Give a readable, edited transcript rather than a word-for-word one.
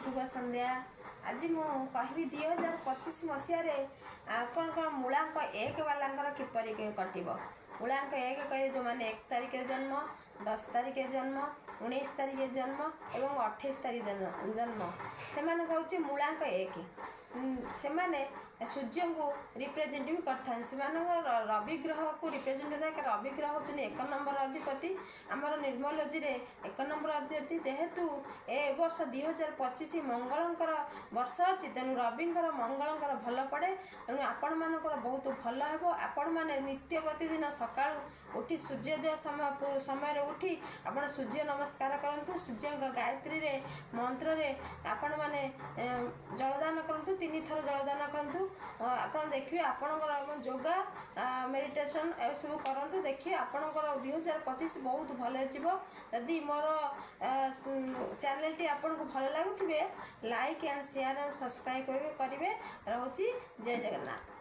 शुभ संध्या। आज मु कहि 2025 मसीह कौन कौन मूलांक एक वाला किपर कटब। मूलांक एक कहे जो मैंने 1 तारिख जन्म, 10 तारिख जन्म, 19 तारिख जन्म और 28 तारिख जन्म से मूलांक एक से सूर्य को रिप्रेजेंट भी कर रवि ग्रह को रिप्रेजेंट होता है। रवि ग्रह हूँ 1 नंबर अधिपति आमर निर्मोलॉजी 1 नंबर अधिपति जेहेतु ए वर्ष 2025 मंगलंकर वर्ष अच्छी तेणु रविंकर मंगलंकर भल पड़े तेणु आपण मानकर बहुत भल हे। आपण मैंने नित्य प्रतिदिन सका उठी सूर्योदय समय उठी आपण सूर्य नमस्कार करूँ। सूर्य गायत्री रे मंत्र रे आपण मैंने जलदान करूँ, 3 थर जलदान करूँ। आप देखिए आपणकर योगा मेडिटेशन ए सब करूँ। देखिए आपणकर 2025 बहुत भल जदि मोर चैनल टी आपन को भल लगुवे like and share and subscribe करेंगे। रोची जय जगन्नाथ।